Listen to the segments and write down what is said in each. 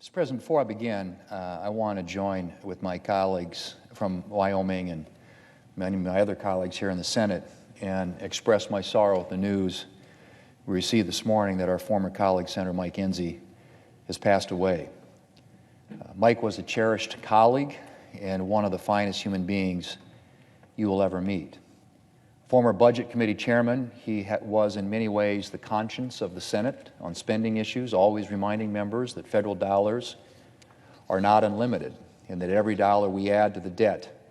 Mr. President, before I begin, I want to join with my colleagues from Wyoming and many of my other colleagues here in the Senate and express my sorrow at the news we received this morning that our former colleague, Senator Mike Enzi, has passed away. Mike was a cherished colleague and one of the finest human beings you will ever meet. Former Budget Committee Chairman, he was in many ways the conscience of the Senate on spending issues, always reminding members that federal dollars are not unlimited and that every dollar we add to the debt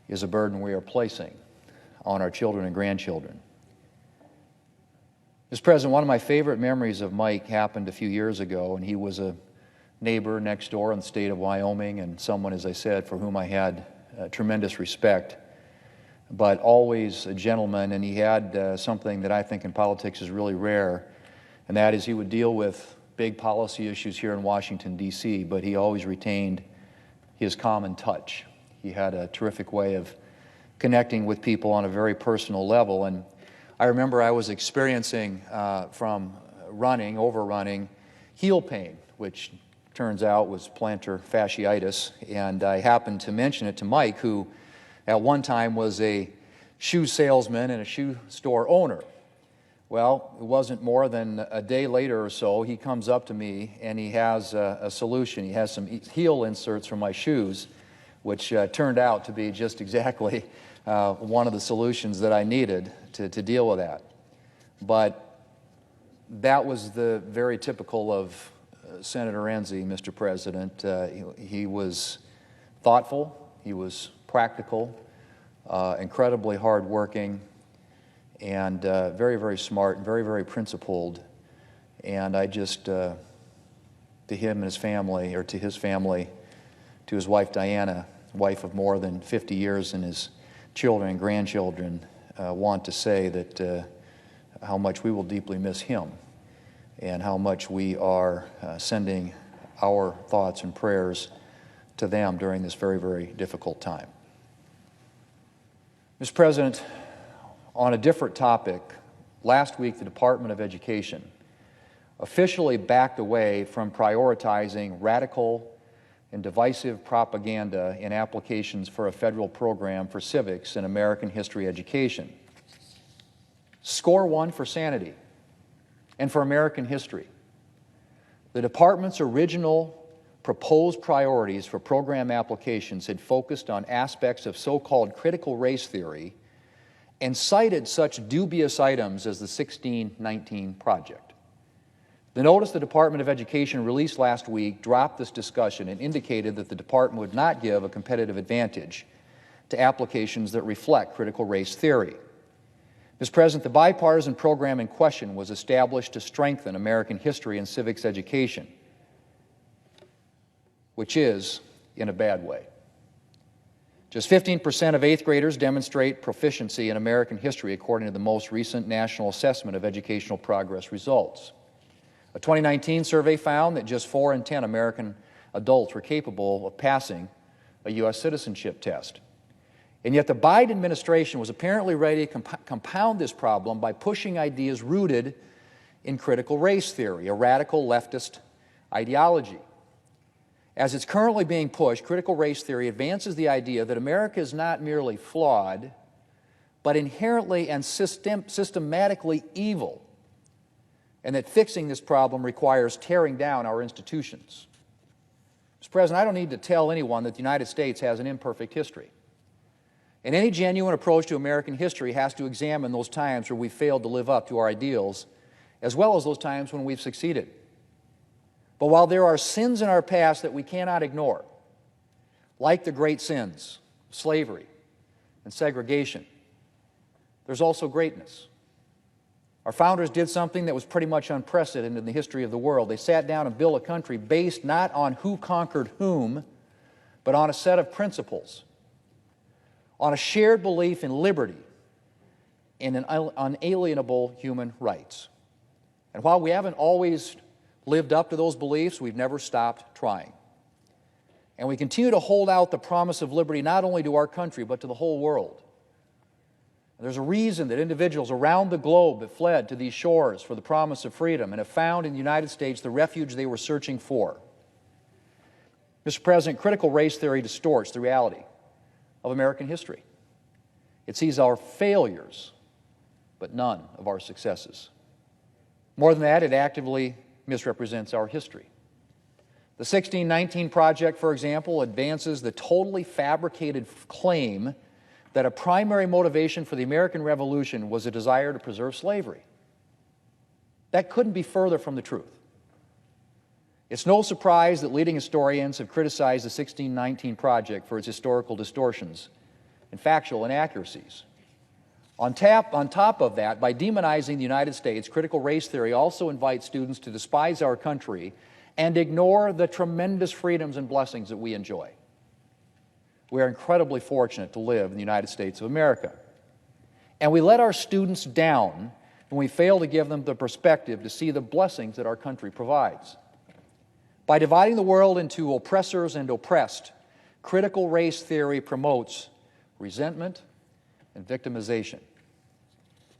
is a burden we are placing on our children and grandchildren. Mr. President, one of my favorite memories of Mike happened a few years ago, and he was a neighbor next door in the state of Wyoming and someone, as I said, for whom I had tremendous respect, but always a gentleman, and he had something that I think in politics is really rare, and that is he would deal with big policy issues here in Washington, D.C., but he always retained his common touch. He had a terrific way of connecting with people on a very personal level, and I remember I was experiencing from overrunning, heel pain, which turns out was plantar fasciitis, and I happened to mention it to Mike, who at one time was a shoe salesman and a shoe store owner. Well, it wasn't more than a day later or so, he comes up to me and he has a solution. He has some heel inserts for my shoes, which turned out to be just exactly one of the solutions that I needed to deal with that. But that was the very typical of Senator Enzi, Mr. President. He was thoughtful, he was practical, incredibly hardworking, and very, very smart, and very, very principled. And I just, to him and his family, or to his family, to his wife Diana, wife of more than 50 years, and his children and grandchildren, want to say that how much we will deeply miss him and how much we are sending our thoughts and prayers to them during this very, very difficult time. Mr. President, on a different topic, last week the Department of Education officially backed away from prioritizing radical and divisive propaganda in applications for a federal program for civics and American history education. Score one for sanity and for American history. The department's original proposed priorities for program applications had focused on aspects of so-called critical race theory and cited such dubious items as the 1619 Project. The notice the Department of Education released last week dropped this discussion and indicated that the department would not give a competitive advantage to applications that reflect critical race theory. Mr. President, the bipartisan program in question was established to strengthen American history and civics education, which is in a bad way. Just 15% of 8th graders demonstrate proficiency in American history, according to the most recent National Assessment of Educational Progress results. A 2019 survey found that just 4 in 10 American adults were capable of passing a U.S. citizenship test. And yet the Biden administration was apparently ready to compound this problem by pushing ideas rooted in critical race theory, a radical leftist ideology. As it's currently being pushed, critical race theory advances the idea that America is not merely flawed, but inherently and systematically evil, and that fixing this problem requires tearing down our institutions. Mr. President, I don't need to tell anyone that the United States has an imperfect history. And any genuine approach to American history has to examine those times where we failed to live up to our ideals, as well as those times when we've succeeded. But while there are sins in our past that we cannot ignore, like the great sins, slavery and segregation, there's also greatness. Our founders did something that was pretty much unprecedented in the history of the world. They sat down and built a country based not on who conquered whom, but on a set of principles, on a shared belief in liberty and in unalienable human rights. And while we haven't always lived up to those beliefs, we've never stopped trying. And we continue to hold out the promise of liberty not only to our country, but to the whole world. And there's a reason that individuals around the globe have fled to these shores for the promise of freedom and have found in the United States the refuge they were searching for. Mr. President, critical race theory distorts the reality of American history. It sees our failures, but none of our successes. More than that, it actively misrepresents our history. The 1619 Project, for example, advances the totally fabricated claim that a primary motivation for the American Revolution was a desire to preserve slavery. That couldn't be further from the truth. It's no surprise that leading historians have criticized the 1619 Project for its historical distortions and factual inaccuracies. On top of that, by demonizing the United States, critical race theory also invites students to despise our country and ignore the tremendous freedoms and blessings that we enjoy. We are incredibly fortunate to live in the United States of America. And we let our students down when we fail to give them the perspective to see the blessings that our country provides. By dividing the world into oppressors and oppressed, critical race theory promotes resentment and victimization.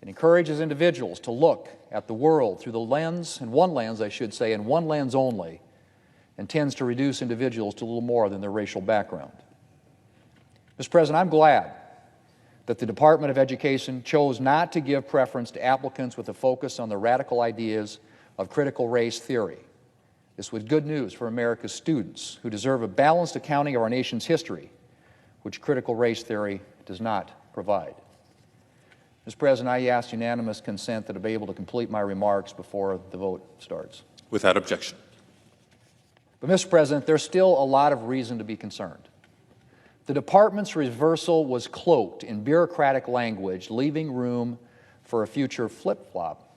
It encourages individuals to look at the world through the lens, and one lens, I should say, and one lens only, and tends to reduce individuals to little more than their racial background. Mr. President, I'm glad that the Department of Education chose not to give preference to applicants with a focus on the radical ideas of critical race theory. This was good news for America's students, who deserve a balanced accounting of our nation's history, which critical race theory does not provide. Mr. President, I ask unanimous consent that I be able to complete my remarks before the vote starts. Without objection. But, Mr. President, there's still a lot of reason to be concerned. The Department's reversal was cloaked in bureaucratic language, leaving room for a future flip-flop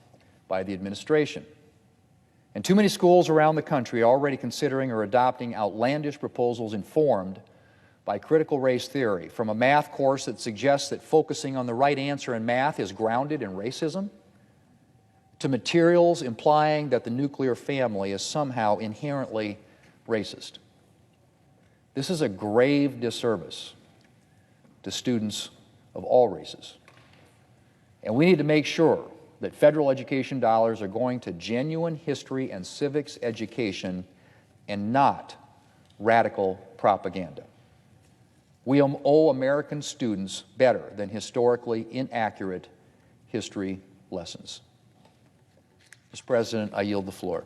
by the administration. And too many schools around the country are already considering or adopting outlandish proposals informed by critical race theory, from a math course that suggests that focusing on the right answer in math is grounded in racism, to materials implying that the nuclear family is somehow inherently racist. This is a grave disservice to students of all races. And we need to make sure that federal education dollars are going to genuine history and civics education and not radical propaganda. We owe American students better than historically inaccurate history lessons. Mr. President, I yield the floor.